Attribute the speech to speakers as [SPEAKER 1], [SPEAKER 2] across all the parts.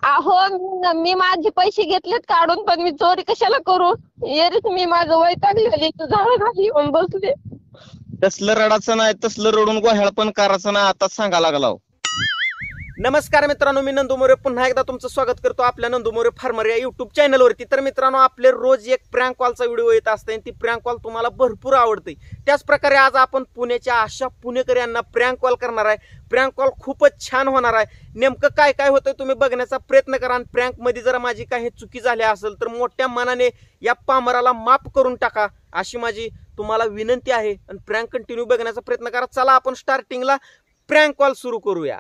[SPEAKER 1] अहो मी माझे पैसे घेतलेत काढून, पण मी चोरी कशाला करू? येरीच मी माझं वैतागलेली तू झाडाखाली येऊन बसले.
[SPEAKER 2] तसलं रडायचं नाही, तसलं रडून गोह्याळ पण करायचं नाही, आता सांगा लागलाव.
[SPEAKER 3] नमस्कार मित्रांनो, मी नंदू मोरे पुन्हा एकदा तुमचं स्वागत करतो आपल्या नंदू मोरे फार्मर या युट्यूब चॅनलवरती. तर मित्रांनो, आपले रोज एक प्रँक कॉलचा व्हिडिओ येत असते आणि ती प्रँक कॉल तुम्हाला भरपूर आवडते. त्याच प्रकारे आज आपण पुण्याच्या आशा पुणेकरांना प्रँक कॉल करणार आहे. प्रँक कॉल खूपच छान होणार आहे. नेमकं काय काय होतंय तुम्ही बघण्याचा प्रयत्न करा आणि प्रँक मध्ये जर माझी काही चुकी झाली असेल तर मोठ्या मनाने या पामराला माफ करून टाका अशी माझी तुम्हाला विनंती आहे. आणि प्रँक कंटिन्यू बघण्याचा प्रयत्न करा. चला आपण स्टार्टिंगला प्रँक कॉल सुरू करूया.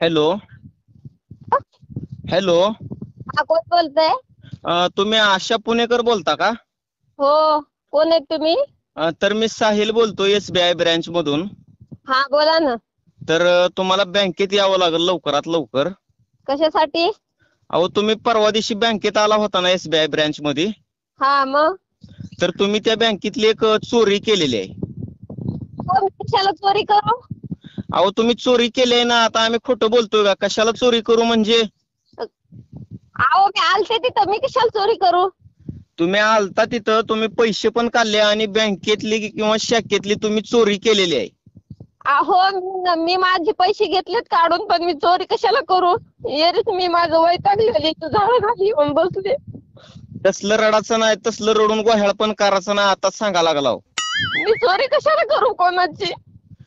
[SPEAKER 2] हॅलो हॅलो,
[SPEAKER 1] हा, कोण बोलतय?
[SPEAKER 2] तुम्ही आशा पुणेकर बोलता का?
[SPEAKER 1] हो, कोण आहेत तुम्ही?
[SPEAKER 2] तर मी साहिल बोलतो SBI ब्रँच मधून.
[SPEAKER 1] हा, बोला ना.
[SPEAKER 2] तर तुम्हाला बँकेत यावं लागेल लवकरात लवकर.
[SPEAKER 1] कशासाठी?
[SPEAKER 2] अहो, तुम्ही परवा दिवशी बँकेत आला होता ना SBI ब्रँच मध्ये.
[SPEAKER 1] हा, मग
[SPEAKER 2] तर तुम्ही त्या बँकेतली एक चोरी केलेली आहे.
[SPEAKER 1] कोण कशाला चोरी करू?
[SPEAKER 2] अहो, तुम्ही चोरी केली आहे ना. आता आम्ही खोटं बोलतोय का? कशाला चोरी करू म्हणजे?
[SPEAKER 1] अहो, मी आलते तिथं, मी कशाला चोरी करू?
[SPEAKER 2] तुम्ही आलता तिथं, तुम्ही पैसे पण काढले आणि बँकेतली किंवा शाखेतली तुम्ही चोरी केलेली आहे.
[SPEAKER 1] अहो मी माझे पैसे घेतलेत काढून, पण मी चोरी कशाला करू? येरीच मी माझं वैतागलेली तू झाडाखाली येऊन बसले.
[SPEAKER 2] तसलं रडायचं नाही, तसलं रडून गोह्याळ पण करायचं नाही, आता सांगा लागलाव.
[SPEAKER 1] मी चोरी कशाला करू कोणाची?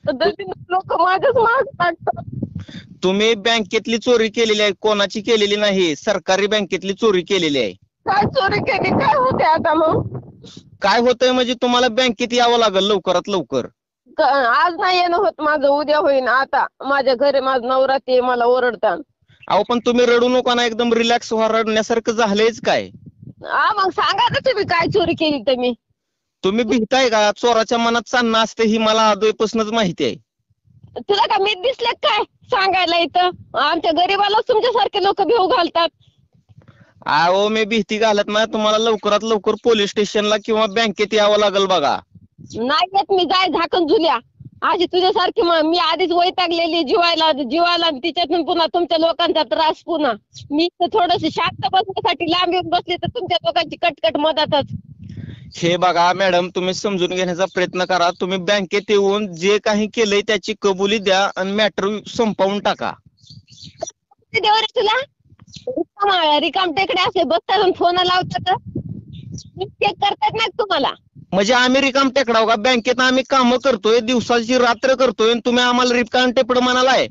[SPEAKER 1] लोक माझ्याच माग टाकतात.
[SPEAKER 2] तुम्ही बँकेतली चोरी केलेली आहे, कोणाची केलेली नाही, सरकारी बँकेतली चोरी केलेली आहे.
[SPEAKER 1] काय चोरी केली? काय होते आता मग?
[SPEAKER 2] काय होतंय म्हणजे तुम्हाला बँकेत यावं लागेल लवकरात लवकर.
[SPEAKER 1] आज नाही येणं होत माझं, उद्या होईन. आता माझ्या घरी माझा नवरा ते मला ओरडतात.
[SPEAKER 2] अहो, पण तुम्ही रडू नका ना, एकदम रिलॅक्स व्हा. रडण्यासारखं झालंयच काय?
[SPEAKER 1] मग सांगा ना तुम्ही काय चोरी केली तुम्ही.
[SPEAKER 2] तुम्ही भिताय का? चोराच्या मनात चांदणं असते ही मला आधीपासूनच माहिती आहे.
[SPEAKER 1] तुला का मी दिसले काय सांगायला? इथं आमच्या गरीबाला तुमच्यासारखे लोक भिव घालतात.
[SPEAKER 2] अहो, मी भीती घालत नाही, तुम्हाला लवकरात लवकर पोलीस स्टेशनला किंवा बँकेत यावं लागेल बघा.
[SPEAKER 1] नाही येत मी, जाय झाकण झुल्या. आजी तुझ्यासारखी मी आधीच वैतागलेली जीवाला जीवाला, तिच्यातून पुन्हा तुमच्या लोकांचा त्रास. पुन्हा मी थोडस शांत बसण्यासाठी लांब येऊन बसले तर तुमच्या लोकांची कटकट मदतच.
[SPEAKER 2] हे बघा मॅडम, तुम्ही समजून घेण्याचा प्रयत्न करा. तुम्ही बँकेत येऊन जे काही केलंय त्याची कबुली द्या आणि मॅटर संपवून टाका.
[SPEAKER 1] देवर तुला रिकाम टेकडे असे बसतात फोन लावतात, चेक करतात ना तुम्हाला.
[SPEAKER 2] म्हणजे आम्ही रिकाम टेकडाव का? बँकेत आम्ही कामं करतोय, दिवसाची रात्र करतोय आणि तुम्ही आम्हाला रिकाम टेपड म्हणालाय?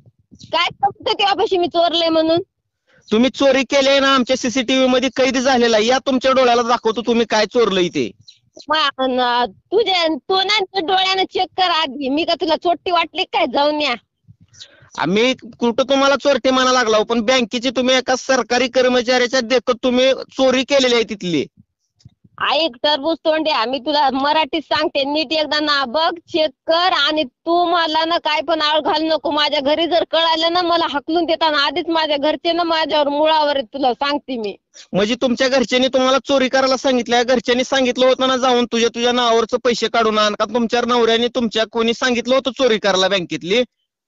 [SPEAKER 1] काय करतो तेव्हापाशी मी चोरले म्हणून?
[SPEAKER 2] तुम्ही चोरी केली ना, आमच्या CCTV मध्ये कैद झालेला आहे. या तुमच्या डोळ्याला दाखवतो तुम्ही काय चोरलंय ते.
[SPEAKER 1] तुझ्या तू ना डोळ्यानं चेक कर आधी. मी का तुला चोट्टी वाटली काय? जाऊन या.
[SPEAKER 2] आम्ही कुठं तुम्हाला चोरटे म्हणा लागला, पण बँकेची तुम्ही एका सरकारी कर्मचाऱ्याच्या देखत तुम्ही चोरी केलेली आहे तिथली.
[SPEAKER 1] ऐक टरबूज तोंड्या, मी तुला मराठीत सांगते, नीट एकदा ना बघ, चेक कर. आणि तू मला ना काय पण आळ घाल नको. माझ्या घरी जर कळालं ना मला हकलून देताना आधीच माझ्या घरचे ना माझ्यावर मुळावर आहेत, तुला सांगते मी.
[SPEAKER 2] म्हणजे तुमच्या घरच्यांनी तुम्हाला चोरी करायला सांगितलंय? घरच्यांनी सांगितलं होतं ना जाऊन तुझ्या नावावरचं पैसे काढून आण, का तुमच्या नवऱ्याने तुमच्या कोणी सांगितलं होतं चोरी करायला बँकेतली?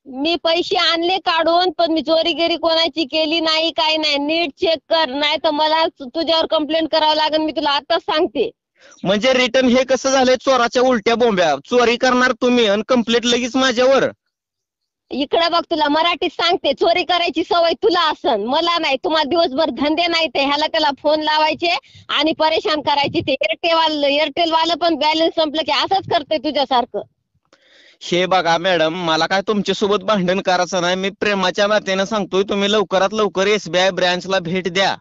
[SPEAKER 1] मी पैसे आणले काढून, पण मी चोरीगिरी कोणाची केली नाही, काय नाही. नीट चेक कर, नाही तर मला तुझ्यावर कंप्लेंट करावं लागेल. मी तुला आताच सांगते.
[SPEAKER 2] म्हणजे रिटर्न हे कसं झालंय? चोराच्या उलट्या बोंब्या. चोरी करणार तुम्ही आणि कंप्लेंट लगेच माझ्यावर.
[SPEAKER 1] इकडे बघ, तुला मराठीत सांगते, चोरी करायची सवय तुला असन, मला नाही. तुम्हाला दिवसभर धंदे नाही ते ह्याला त्याला फोन लावायचे आणि परेशान करायचे. ते एअरटेल वालं पण बॅलन्स संपलं की असंच करते तुझ्यासारखं.
[SPEAKER 2] हे बघा मॅडम, मला काय तुमच्यासोबत भांडण करायचं नाही. मी प्रेमाच्या नात्यानं सांगतोय, तुम्ही लवकरात लवकर SBI ब्रँचला भेट द्या.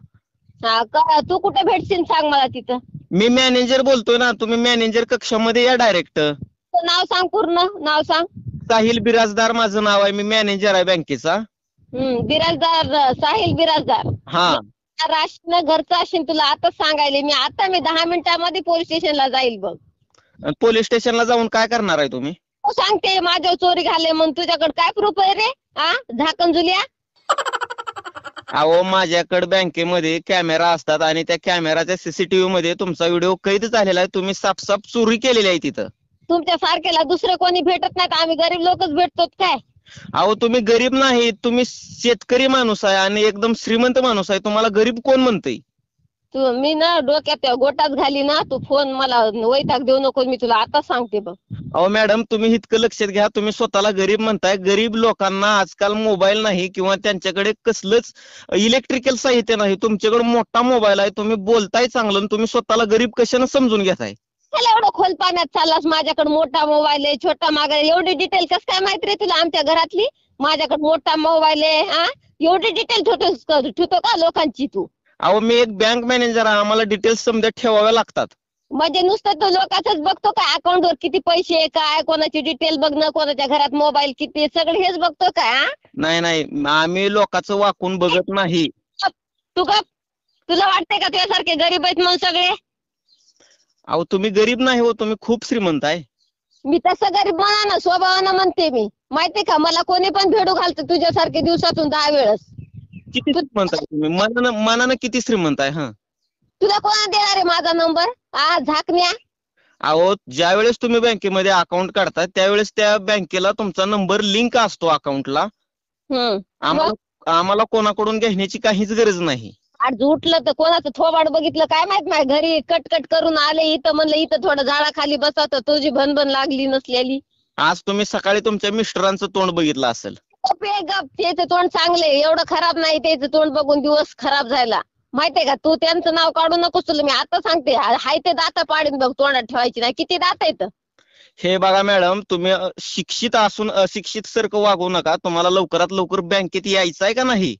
[SPEAKER 1] तू कुठे भेटशील सांग मला तिथं.
[SPEAKER 2] मी मॅनेजर बोलतोय ना, तुम्ही मॅनेजर कक्षामध्ये या डायरेक्ट.
[SPEAKER 1] नाव सांग, पूर्ण नाव सांग.
[SPEAKER 2] साहिल बिराजदार माझं नाव आहे, मी मॅनेजर आहे बँकेचा.
[SPEAKER 1] बिराजदार, साहिल बिराजदार.
[SPEAKER 2] हा,
[SPEAKER 1] राशन घरचं असेल तुला आता सांगायले. मी 10 मिनिटांमध्ये पोलीस स्टेशनला जाईल बघ.
[SPEAKER 2] पोलीस स्टेशनला जाऊन काय करणार आहे तुम्ही?
[SPEAKER 1] सांगते माझ्यावर चोरी घाले म्हणून. तुझ्याकडे काय प्रूफ आहे रे? झाकण जुलिया.
[SPEAKER 2] अहो माझ्याकडे बँकेमध्ये कॅमेरा असतात आणि त्या कॅमेराच्या सीसीटीव्ही मध्ये तुमचा व्हिडिओ कैद झालेला आहे. तुम्ही साफ चोरी केलेली आहे तिथं.
[SPEAKER 1] तुमच्या सारख्याला दुसरे कोणी भेटत नाहीत, आम्ही गरीब लोकच भेटतो काय.
[SPEAKER 2] अहो तुम्ही गरीब नाही, तुम्ही शेतकरी माणूस आहे आणि एकदम श्रीमंत माणूस आहे. तुम्हाला गरीब कोण म्हणतंय?
[SPEAKER 1] मी ना डोक्यात गोटाच घाली ना, तू फोन मला वैताग देऊ नको, मी तुला आता सांगते बघ.
[SPEAKER 2] अहो मॅडम तुम्ही इतकं लक्षात घ्या, तुम्ही स्वतःला गरीब म्हणताय. गरीब लोकांना आजकाल मोबाईल नाही किंवा त्यांच्याकडे कसलंच इलेक्ट्रिकल साहित्य नाही. तुमच्याकडे मोठा मोबाईल आहे, तुम्ही बोलताय चांगलं आणि तुम्ही स्वतःला गरीब कशानं समजून घेताय?
[SPEAKER 1] त्याला एवढं खोल पाण्यात चाललास, माझ्याकडे मोठा मोबाईल आहे, छोटा मागे, एवढी डिटेल कस काय माहिती रे तुला आमच्या घरातली? माझ्याकडे मोठा मोबाईल आहे, हा एवढी डिटेल ठेवतो का लोकांची तू?
[SPEAKER 2] अहो मी एक बँक मॅनेजर आहे, आम्हाला डिटेल्स समजा ठेवाव्या लागतात.
[SPEAKER 1] म्हणजे नुसतं तो लोकांचंच बघतो काय? अकाउंटवर किती पैसे आहे काय, कोणाची डिटेल बघणं, कोणाच्या घरात मोबाईल किती, सगळं हेच बघतो काय?
[SPEAKER 2] नाही आम्ही लोकांचं वाकून बघत नाही.
[SPEAKER 1] तू का तुला वाटतंय का तुझ्यासारखे गरीब आहेत म्हणून सगळे?
[SPEAKER 2] अहो तुम्ही गरीब नाही हो, तुम्ही खूप श्रीमंत आहे.
[SPEAKER 1] मी तसं गरीब म्हणा ना, स्वभावानं म्हणते मी. माहितीये का, मला कोणी पण भेडू घालतं तुझ्यासारखे दिवसातून 10 वेळेस.
[SPEAKER 2] किती श्रीमंत आहे तुम्ही? मनानं किती श्रीमंत आहे? हा
[SPEAKER 1] तुला कोणा देणार आहे माझा नंबर? झाकण्या.
[SPEAKER 2] अहो ज्या वेळेस तुम्ही बँकेमध्ये अकाउंट काढता त्यावेळेस त्या बँकेला तुमचा नंबर लिंक असतो अकाउंटला. आम्हाला कोणाकडून घेण्याची काहीच गरज नाही.
[SPEAKER 1] आज उठलं तर कोणाचं थोबाड बघितलं काय माहित नाही, घरी कटकट करून आले, इथं म्हणलं इथं थोडं झाडाखाली बसा तर तुझी भनभन लागली नसलेली.
[SPEAKER 2] आज तुम्ही सकाळी तुमच्या मिस्टरांचं तोंड बघितलं असेल.
[SPEAKER 1] त्याचं तोंड चांगले, एवढं खराब नाही. त्याचं तोंड बघून दिवस खराब झाला. माहितीये का, तू त्यांचं नाव काढू नकोस, तुला मी आता सांगते. हाय ते दात पाडीन बघ, तोंडात ठेवायची नाही. किती दात आहेत?
[SPEAKER 2] हे बघा मॅडम, तुम्ही शिक्षित असून अशिक्षित सारखं वागू नका. तुम्हाला लवकरात लवकर बँकेत यायचं आहे का नाही?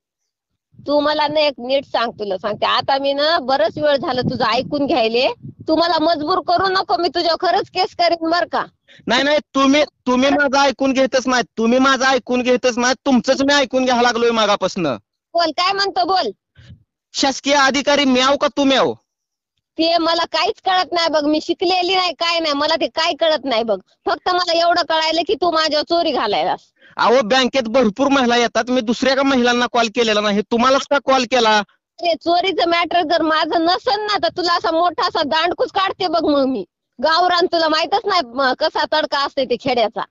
[SPEAKER 1] तू मला ना एक नीट सांग, तुला सांगते आता. मी ना बरच वेळ झालं तुझं ऐकून घ्यायले. तू मला मजबूर करू नको, मी तुझ्या खरंच केस करीन बर का.
[SPEAKER 2] नाही तुम्ही माझं ऐकून घेतच नाही. तुम्ही माझं ऐकून घेतच नाही. तुमचंच मी ऐकून घ्यायला लागलोय मागापासून.
[SPEAKER 1] बोल, काय म्हणतो बोल.
[SPEAKER 2] शासकीय अधिकारी म्याव का तू म्याव?
[SPEAKER 1] ते मला काहीच कळत नाही बघ. मी शिकलेली नाही, काय नाही, मला ते काय कळत नाही बघ. फक्त मला एवढं कळायलं की तू माझ्यावर चोरी घालायलास.
[SPEAKER 2] अहो बँकेत भरपूर महिला येतात, मी दुसऱ्या का महिलांना कॉल केलेला नाही, तुम्हालाच का कॉल केला?
[SPEAKER 1] अरे चोरीचं मॅटर जर माझं नसेल ना तर तुला असा मोठा असा दांडकूच काढते बघ. मग मी गावरान, तुला माहितच नाही कसा तडका असते ते खेड्याचा.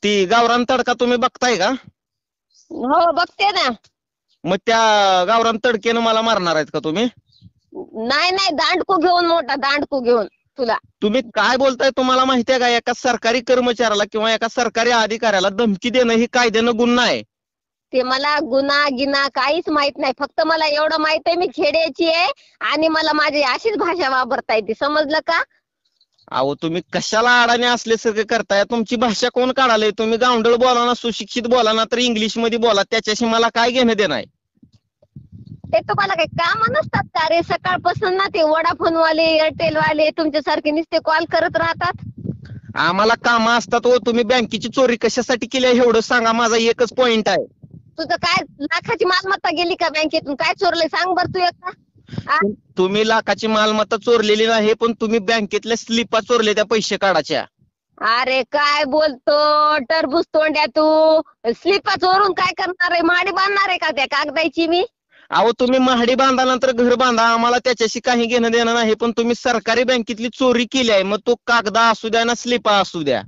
[SPEAKER 2] ती गावरान तडका तुम्ही बघताय का?
[SPEAKER 1] हो बघते ना.
[SPEAKER 2] मग त्या गावरान तडकेनं मला मारणार आहेत का तुम्ही?
[SPEAKER 1] नाही दांडकू घेऊन, मोठा दांडकू घेऊन तुला.
[SPEAKER 2] तुम्ही काय बोलताय? तुम्हाला माहितीये का, एका सरकारी कर्मचाऱ्याला किंवा एका सरकारी अधिकाऱ्याला धमकी देणं ही कायद्यानं गुन्हा आहे.
[SPEAKER 1] ते मला गुन्हा गिना काहीच माहित नाही. फक्त मला एवढं माहित आहे मी खेड्याची आहे आणि मला माझी अशीच भाषा वापरता येते, समजलं का?
[SPEAKER 2] अहो तुम्ही कशाला अडाणी असल्यासारखं करताय? तुमची भाषा कोण काढालंय? तुम्ही गावंढळ बोला ना, सुशिक्षित बोला ना, तर इंग्लिश मध्ये बोला, त्याच्याशी मला काय घेणं देणं आहे?
[SPEAKER 1] ते तुम्हाला काही काम नसतात का रे? सकाळपासून ना ते वोडाफोन वाले, एअरटेल वाले तुमच्यासारखे नुसते कॉल करत राहतात.
[SPEAKER 2] आम्हाला काम असतात हो. तुम्ही बँकेची चोरी कशासाठी केली आहे एवढं सांगा. माझा एकच पॉइंट आहे.
[SPEAKER 1] तुझं काय लाखाची मालमत्ता गेली का बँकेतून? काय चोरलंय सांग बर तू एकदा.
[SPEAKER 2] तुम्ही लाखाची मालमत्ता चोरलेली नाही, पण तुम्ही बँकेतल्या स्लिपा चोरले त्या पैसे काढायच्या.
[SPEAKER 1] अरे काय बोलतो टरबूज तोंड्या तू? स्लिपा चोरून काय करणार आहे? माडी बांधणार आहे का त्या कागदाची मी?
[SPEAKER 2] अहो तुम्ही महाडी बांधा नंतर घर बांधा, आम्हाला त्याच्याशी काही घेणं देणं नाही, पण तुम्ही सरकारी बँकेतली चोरी केली आहे. मग तो कागदा असू द्या ना स्लिपा असू द्या.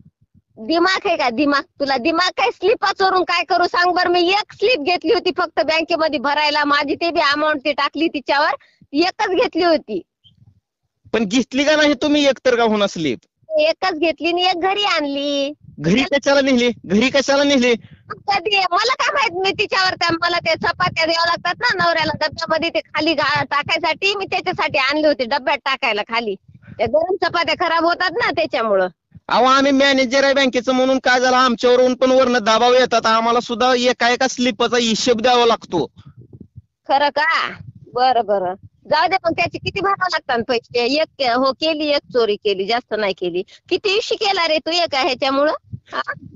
[SPEAKER 1] दिमाग आहे का दिमाग तुला? दिमाग काय? स्लिपा चोरून काय करू सांग बर? मी एक स्लिप घेतली होती फक्त बँकेमध्ये भरायला, माझी ते बी अमाऊंट ती टाकली तिच्यावर, एकच घेतली होती.
[SPEAKER 2] पण घेतली का नाही तुम्ही एकतर का होणार स्लिप?
[SPEAKER 1] एकच घेतली आणि एक घरी आणली.
[SPEAKER 2] घरी कशाला नेली?
[SPEAKER 1] कधी मला काय माहित, मी तिच्यावर मला ते चपात्या द्यावं लागतात ना नवऱ्याला डब्यामध्ये, ते खाली टाकायसाठी मी त्याच्यासाठी आणले होते, डब्यात टाकायला खाली. त्या गरम चपात्या खराब होतात ना त्याच्यामुळं.
[SPEAKER 2] अहो आम्ही मॅनेजर आहे बँकेचं म्हणून काय झालं, आमच्यावरून पण वरनं दबाव येतात, आम्हाला सुद्धा एका स्लिपचा हिशोब द्यावा लागतो.
[SPEAKER 1] खरं का? बरं जाऊ दे. पण त्याचे किती भरावं लागतात पैसे? एक हो केली, एक चोरी केली, जास्त नाही केली. किती इश्यू केला रे तू एका ह्याच्यामुळं?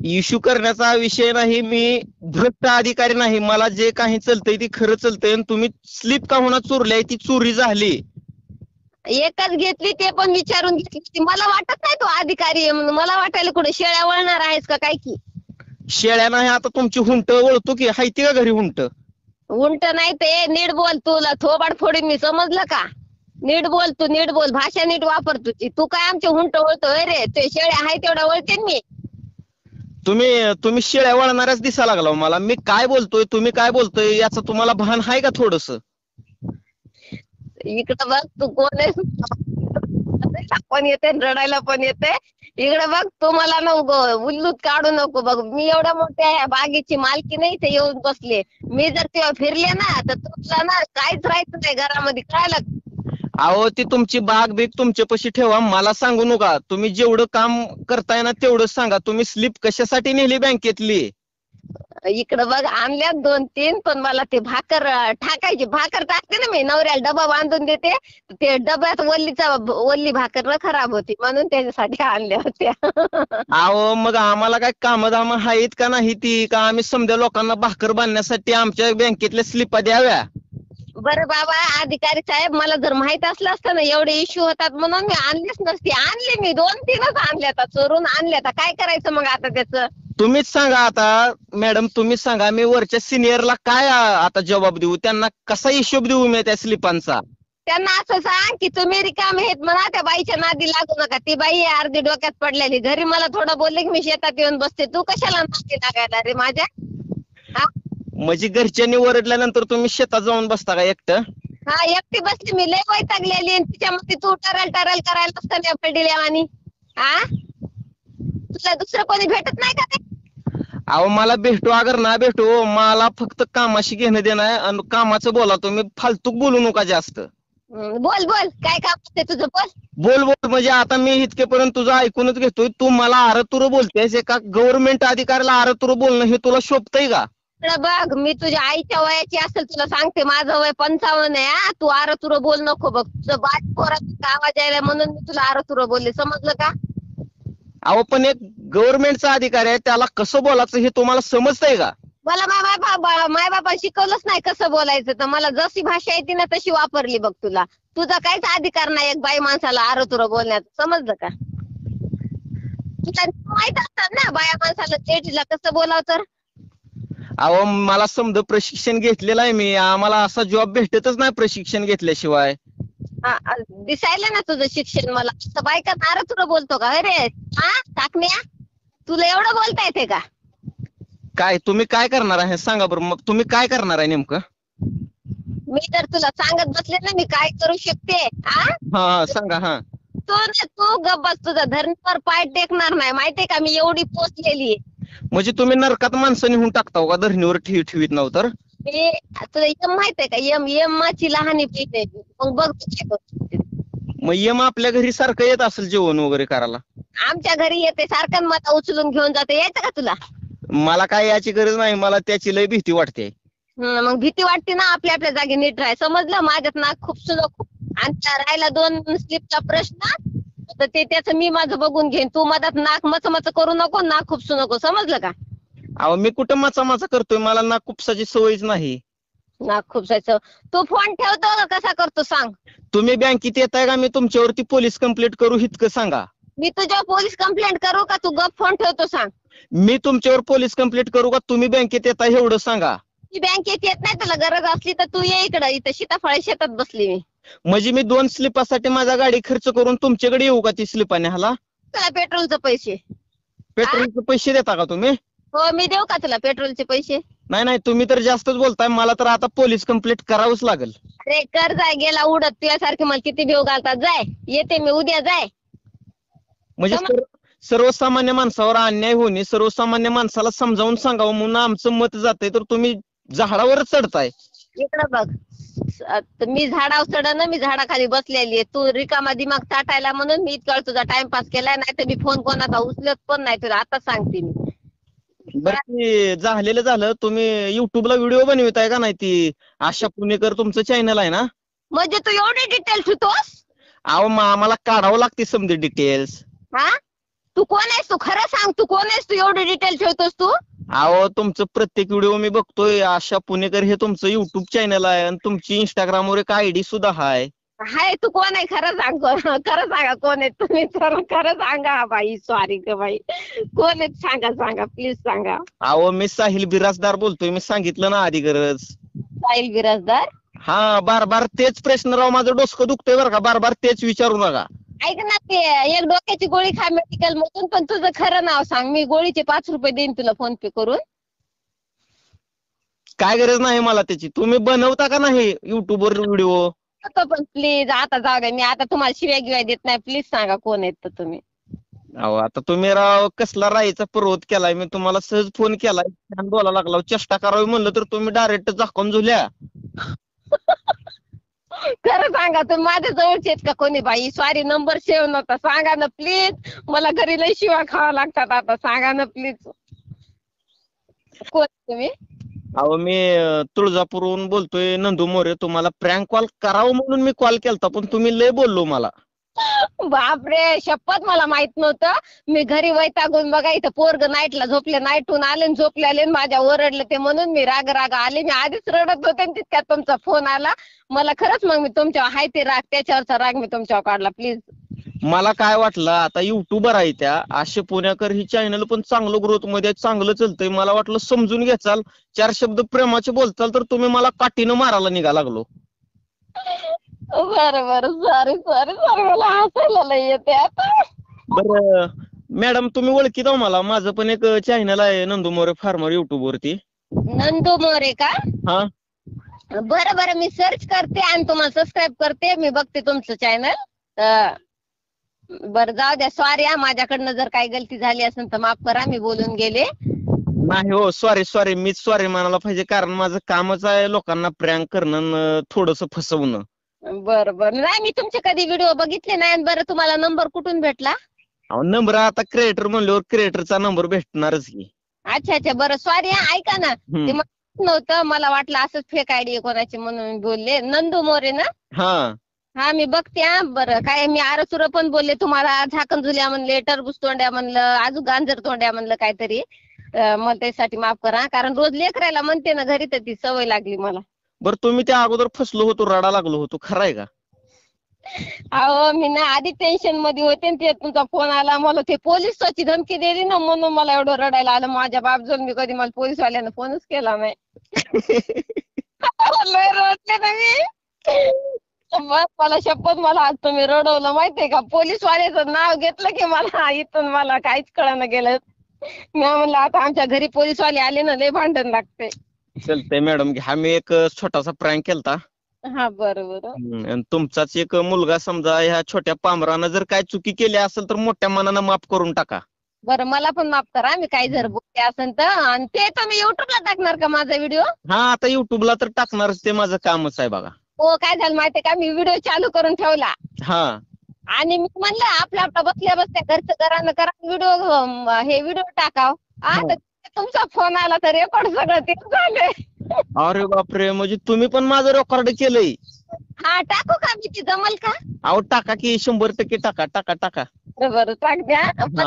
[SPEAKER 2] इश्यू करण्याचा विषय नाही, मी भ्रष्ट अधिकारी नाही. मला जे काही चालतंय ती खरं चालतंय. तुम्ही स्लिप का होणार चोरली, ती चोरी झाली.
[SPEAKER 1] एकच घेतली, ते पण विचारून घेतली. मला वाटत नाही तो अधिकारी आहे म्हणून. मला वाटायला कुठे शेळ्या वळणार आहेस का काय की?
[SPEAKER 2] शेळ्या नाही, आता तुमची हुंट ओळखतो की, हायती का घरी हुंट?
[SPEAKER 1] उलट नाही ते नीट बोल, तुला थोबाड फोडीन मी, समजलं का? नीट बोल, तू नीट बोल, भाषा नीट वापर तुझी. तू काय आमचे हुंट वळतोय रे? ते शेळ्या आहे तेवढा वळते मी.
[SPEAKER 2] तुम्ही शेळ्या वळणाऱ्याच दिसा लागला हो मला. मी काय बोलतोय तुम्ही काय बोलतोय याचं तुम्हाला भान आहे का थोडस?
[SPEAKER 1] इकडं बघ, तू कोण आहेस? पण येते रडायला पण येते. इकडे बघ, तू मला ना उल्लूत काढू नको बघ. मी एवढ्या मोठ्या बागेची मालकी नाही ते येऊन बसले. मी जर तेव्हा फिरले ना तर तुला ना काहीच राहायचं नाही घरामध्ये, कळालं?
[SPEAKER 2] अहो ती तुमची बाग बीग तुमच्यापाशी ठेवा, मला सांगू नका. तुम्ही जेवढं काम करताय ना तेवढं सांगा. तुम्ही स्लिप कशासाठी नेली बँकेतली?
[SPEAKER 1] इकडं बघ, आणल्यात 2-3, पण मला ते भाकर टाकायची. भाकर टाकते ना मी, नवऱ्याला डबा बांधून देते. ते डब्यात वल्ली भाकर ना खराब होती, म्हणून त्याच्यासाठी आणल्या होत्या.
[SPEAKER 2] अहो मग आम्हाला काय कामधाम आहेत का नाही ती, का आम्ही समजा लोकांना भाकर बांधण्यासाठी आमच्या बँकेतल्या स्लिपा द्याव्या?
[SPEAKER 1] बरं बाबा अधिकारी साहेब, मला जर माहित असलं असतं ना एवढे इश्यू होतात म्हणून मी आणलीच नसती. आणले मी 2-3च आणले, आता चोरून आणले. आता काय करायचं मग आता त्याचं?
[SPEAKER 2] तुम्हीच सांगा आता मॅडम, तुम्हीच सांगा. मी वरच्या सिनियरला काय आता जबाब देऊ? त्यांना कसा हिशोब देऊ मी त्या स्लिपांचा?
[SPEAKER 1] त्यांना असं सांग की तुम्ही रिकामे आहेत म्हणा, त्या बाईच्या नादी लागू नका. ती बाई आहे अर्धी डोक्यात पडलेली. घरी मला थोडं बोलले की मी शेतात येऊन बसते. तू कशाला नादी लागायला रे माझ्या?
[SPEAKER 2] म्हणजे घरच्यांनी ओरडल्यानंतर तुम्ही शेतात जाऊन बसता का एकटं?
[SPEAKER 1] हा, एकटी बसली मी, लय वैतागलेली. आणि तिच्यामध्ये तू टरल करायला नसतं पडलेल्या आणि तुला दुसरं कोणी भेटत नाही का ते?
[SPEAKER 2] अहो मला भेटू अगर ना भेटू, मला फक्त कामाशी घेणं देणं आहे. आणि कामाचं बोला, तुम्ही फालतूक बोलू नका जास्त.
[SPEAKER 1] बोल बोल, काय काम असते तुझं, बोल.
[SPEAKER 2] बोल बोल म्हणजे आता मी इतकेपर्यंत तुझं ऐकूनच घेतोय. तू मला आरतुरं बोलतेस. एका गव्हर्नमेंट अधिकाऱ्याला आरतुरं बोलणं हे तुला शोभतंय का?
[SPEAKER 1] बघ, मी तुझ्या आईच्या वयाची असेल, तुला सांगते माझं वय 55 आहे. हा, तू आरतुरं बोल नको बघ. तुझं बाज पोराचा आवाज यायला म्हणून मी तुला आरतुरं बोलले, समजलं का?
[SPEAKER 2] अहो पण एक गव्हर्नमेंटचा अधिकारी आहे, त्याला कसं बोलायचं हे तुम्हाला समजतंय का?
[SPEAKER 1] मला माय बाबा शिकवलंच नाही कसं बोलायचं, तर मला जशी भाषा येते ना तशी वापरली बघ. तुझा काहीच अधिकार नाही एक बाई माणसाला आरतुरं बोलण्याचं, समजलं का? तुला माहित असतात ना बाया माणसाला लेडीजला कसं बोलावं तर.
[SPEAKER 2] अहो मला समजा प्रशिक्षण घेतलेलं आहे मी. आम्हाला असा जॉब भेटतच नाही प्रशिक्षण घेतल्याशिवाय.
[SPEAKER 1] दिसायला ना तुझं शिक्षण. मला असं बायका आरतुरं बोलतो का अरे? हा टाकण्या, तुला एवढं बोलता येते का?
[SPEAKER 2] काय तुम्ही काय करणार आहे सांगा बरं. मग तुम्ही काय करणार आहे नेमकं?
[SPEAKER 1] मी तर तुला सांगत बसले ना मी काय करू शकते.
[SPEAKER 2] हा सांगा. हा
[SPEAKER 1] तू गप्प बस, तुझा धरणीवर पाय टेकणार नाही, माहितीये का? मी एवढी पोचलेली.
[SPEAKER 2] म्हणजे तुम्ही नरकात माणसं नेऊन टाकता का धरणीवर ठेवीत नाव तर?
[SPEAKER 1] मी तुला यम माहितीये का? यमाची लहानी पिते. मग बघ
[SPEAKER 2] मग यम आपल्या घरी सारखं येत असेल जेवण वगैरे करायला?
[SPEAKER 1] आमच्या घरी येते सारखं, मला उचलून घेऊन जाते. यायचं का तुला?
[SPEAKER 2] मला काय याची गरज नाही. मला त्याची लय भीती वाटते.
[SPEAKER 1] मग भीती वाटते ना, आपल्या आपल्या जागी नीट राहाय, समजलं? माझ्यात नाक खूप नको. आणि त्या राहायला 2 स्लिपचा प्रश्न, तर ते त्याचं मी माझं बघून घेईन. तू मधात नाक मच करू नको, नाक खुपसू नको, समजलं का?
[SPEAKER 2] अहो मी कुठं माचा करतोय? मला ना खुपसाची सवयच नाही.
[SPEAKER 1] नाक खुपसायचं तू फोन ठेवतो का कसा करतो सांग?
[SPEAKER 2] तुम्ही बँकेत येताय का मी तुमच्यावरती पोलीस कंप्लेंट करू इतकं सांगा.
[SPEAKER 1] मी तुझ्यावर पोलीस कंप्लेंट करू का तू गप फोन ठेवतो सांग?
[SPEAKER 2] मी तुमच्यावर पोलीस कंप्लेंट करू का तुम्ही बँकेत येताय एवढं सांगा.
[SPEAKER 1] मी बँकेत येत नाही, तुला गरज असली तर तू ये इकडं. इथं सीताफळ शेतात बसली मी.
[SPEAKER 2] म्हणजे मी 2 स्लिपासाठी माझा गाडी खर्च करून तुमच्याकडे येऊ का ती स्लिपाने? हाला
[SPEAKER 1] तुला पेट्रोलचे पैसे?
[SPEAKER 2] पेट्रोलचे पैसे देता का तुम्ही?
[SPEAKER 1] हो, मी देऊ का तुला पेट्रोलचे पैसे?
[SPEAKER 2] नाही तुम्ही तर जास्तच बोलताय. मला तर आता पोलीस कंप्लेंट करावंच लागेल.
[SPEAKER 1] अरे कर, जाय, गेला उडत. तुझ्यासारखे मला किती भेव घालतात. जाय, येते मी उद्या. जाय.
[SPEAKER 2] म्हणजे सर्वसामान्य माणसावर अन्याय होणे, सर्वसामान्य माणसाला समजावून सांगावं म्हणून आमचं मत जातंय, तर तुम्ही झाडावरच चढताय.
[SPEAKER 1] इकडं बघ, मी झाडावर चढ, मी झाडाखाली बसलेली आहे. तू रिकामा दिमाग चाटायला म्हणून मी इतका तुझा टाइमपास केलाय. नाही तर मी फोन कोणाचा उचलत पण नाही तुला, आता सांगते मी.
[SPEAKER 2] बरं ते झालं. तुम्ही युट्यूबला व्हिडिओ बनवताय का नाही? ती आशा पुणेकर तुमचं चॅनल आहे ना?
[SPEAKER 1] म्हणजे तू एवढे डिटेल ठेवतोस?
[SPEAKER 2] अहो आम्हाला काढावं लागते समजे डिटेल्स.
[SPEAKER 1] हा, तू कोण आहेस? तू खरं सांग, तू कोण आहेस? तू एवढे डिटेल ठेवतोस तू?
[SPEAKER 2] अहो तुमचं प्रत्येक व्हिडिओ मी बघतोय. आशा पुणेकर हे तुमचं युट्यूब चॅनल आहे आणि तुमची इंस्टाग्रामवर एक आयडी सुद्धा आहे.
[SPEAKER 1] हाय, तू कोण आहे खरं सांग. खरं सांगा कोण आहे तुम्ही, तर खरं सांगा बाई. सॉरी ग बाई, कोण आहे सांगा प्लीज सांगा.
[SPEAKER 2] अहो मी साहिल बिराजदार बोलतोय. मी सांगितलं ना आधी गरज.
[SPEAKER 1] साहिल बिराजदार.
[SPEAKER 2] हा, बार बार तेच प्रश्न राव, माझं डोसकं दुखतंय बरं का, बार बार तेच विचारू नका.
[SPEAKER 1] ऐक ना, ते एक डोक्याची गोळी खा मेडिकल मधून, पण तुझं खरं नाव सांग. मी गोळीचे 5 रुपये देईन तुला फोन पे करून.
[SPEAKER 2] काय गरज नाही मला त्याची. तुम्ही बनवता का नाही युट्यूबवर व्हिडिओ?
[SPEAKER 1] पण प्लीज आता जाऊ द्या, मी आता तुम्हाला शिव्या गिव्या देत नाही. प्लीज सांगा कोण आहेत तर तुम्ही.
[SPEAKER 2] अहो आता तुम्ही राव कसला राहायचा पर्वत केलाय. मी तुम्हाला सहज फोन केलाय, छान बोलायला लागला, चेष्टा करावी म्हणलं तर तुम्ही डायरेक्ट झाकून झुल्या.
[SPEAKER 1] खरं सांगा, तुम्ही माझ्या जवळचे आहेत का कोणी बाई? सॉरी, नंबर सेव्ह नव्हता. सांगा ना प्लीज, मला घरी लई शिव्या खावा लागतात आता. सांगा ना प्लीज, कोण तुम्ही?
[SPEAKER 2] अहो मी तुळजापूरहून बोलतोय, नंदू मोरे. तुम्हाला प्रँक कॉल करावं म्हणून मी कॉल केलता, पण तुम्ही लय बोललो मला.
[SPEAKER 1] बापरे, शपथ मला माहित नव्हतं. मी घरी वैतागून बघा, इथं पोरग नाईटला झोपले, नाईटहून आले आणि झोपले आले, माझ्या ओरडले ते म्हणून मी राग आले. मी आधीच रडत होते आणि तितक्यात तुमचा फोन आला मला. खरंच मग मी तुमच्यावर हाय ते राग, त्याच्यावरचा राग मी तुमच्यावर काढला. प्लीज.
[SPEAKER 2] मला काय वाटलं, आता युट्यूबर आहे त्या आशे पुणेकर, ही चॅनल पण चांगलं ग्रोथ मध्ये चांगलं चालतंय. मला वाटलं समजून घ्याचाल, 4 शब्द प्रेमाचे बोलचाल, तर तुम्ही मला काठीनं मारायला निघा लागलो.
[SPEAKER 1] बरं बरं, सॉरी, मला हसायला लय येते आता.
[SPEAKER 2] बरं मॅडम, तुम्ही ओळखीत आहो मला? माझं पण एक चॅनल आहे, नंदू मोरे फार्मर, युट्यूब वरती.
[SPEAKER 1] नंदू मोरे का?
[SPEAKER 2] हा,
[SPEAKER 1] बरं, मी सर्च करते आणि तुम्हाला सबस्क्राईब करते. मी बघते तुमचं चॅनल. बरं जाऊ द्या, सॉरी हा, माझ्याकडनं जर काही गलती झाली असेल तर माफ करा, मी बोलून गेले.
[SPEAKER 2] नाही हो, सॉरी, मीच सॉरी म्हणायला पाहिजे, कारण माझं कामच आहे लोकांना प्रँक करणं, थोडस फसवणं.
[SPEAKER 1] बरं, नाही मी तुमचे कधी व्हिडिओ बघितले नाही. बरं, तुम्हाला नंबर कुठून भेटला?
[SPEAKER 2] अहो नंबर आता क्रिएटर म्हणल्यावर क्रिएटरचा नंबर भेटणारच की.
[SPEAKER 1] अच्छा, बरं सॉरी हा. ऐका ना, ते
[SPEAKER 2] हम्म.
[SPEAKER 1] माहित नव्हतं, मला वाटलं असंच फेक आयडी कोणाची म्हणून बोलले. नंदू मोरे ना? हा, मी बघते हा. बरं, काय मी आरसुर पण बोलले तुम्हाला, झाकण झुल्या म्हणले, टरबूज तोंड्या म्हणलं, अजून गांजर तोंड्या म्हणलं काहीतरी. मला त्यासाठी माफ करा, कारण रोज लेकरायला म्हणते ना घरी, तर ती सवय लागली मला.
[SPEAKER 2] बरं, तुम्ही त्या अगोदर फसलो होतो, रडा लागलो होतो, खरं आहे का?
[SPEAKER 1] अहो मी ना आधी टेन्शन मध्ये होते आणि ते तुमचा फोन आला. मला ते पोलिसाची धमकी दिली ना, म्हणून मला एवढं रडायला आलं. माझ्या बापजून मी कधी मला पोलिसवाल्यानं फोनच केला नाही. लय रडले ना मी. बस, मला शपथ, मला आज तुम्ही रडवलं माहितीये का. पोलिसवाल्याचं नाव घेतलं की मला इथून मला काहीच कळणं गेलं. मी म्हणलं आता आमच्या घरी पोलिसवाले आले ना, लय भांडण लागते.
[SPEAKER 2] चालतंय मॅडम, घ्या. मी एक छोटासा प्रँक केलता.
[SPEAKER 1] हा, बरं.
[SPEAKER 2] आणि तुमचाच एक मुलगा समजा ह्या छोट्या पामरानं जर काय चुकी केली असेल तर मोठ्या मनानं माफ करून टाका.
[SPEAKER 1] बरं, मला पण माफ करा, मी काही जर बोलते असेल तर. आणि ते तुम्ही युट्यूबला टाकणार का माझा व्हिडिओ?
[SPEAKER 2] हा, आता युट्यूबला तर टाकणारच, ते माझं कामच आहे बघा.
[SPEAKER 1] हो, काय झालं माहितीये का, मी व्हिडिओ चालू करून ठेवला
[SPEAKER 2] हा,
[SPEAKER 1] आणि मी म्हणलं आपल्या बसल्या घरचं घरानं करा व्हिडिओ टाकाव. आता तुमचा फोन आला तर रेकॉर्ड सगळं ते झालंय.
[SPEAKER 2] अरे बापरे, म्हणजे तुम्ही पण माझं रेकॉर्ड केलंय?
[SPEAKER 1] हा, टाकू का मी? ती जमल का?
[SPEAKER 2] अहो टाका की, 100% टाका.
[SPEAKER 1] बरं, टाक द्या.
[SPEAKER 2] हा,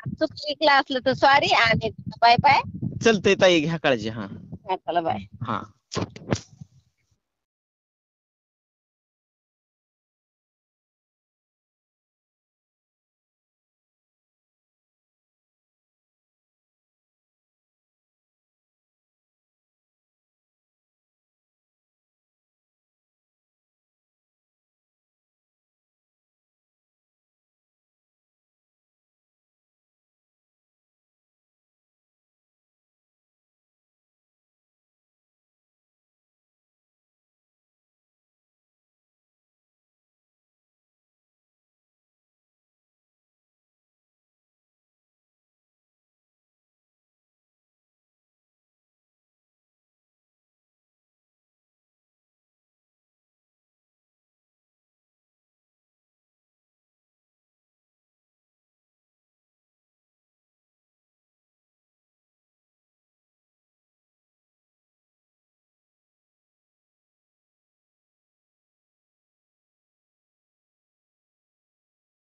[SPEAKER 1] चुकलं असलं तर सॉरी आणि बाय.
[SPEAKER 2] चलतंय ताई, घ्या काळजी. हा,
[SPEAKER 1] चला बाय.
[SPEAKER 2] हा.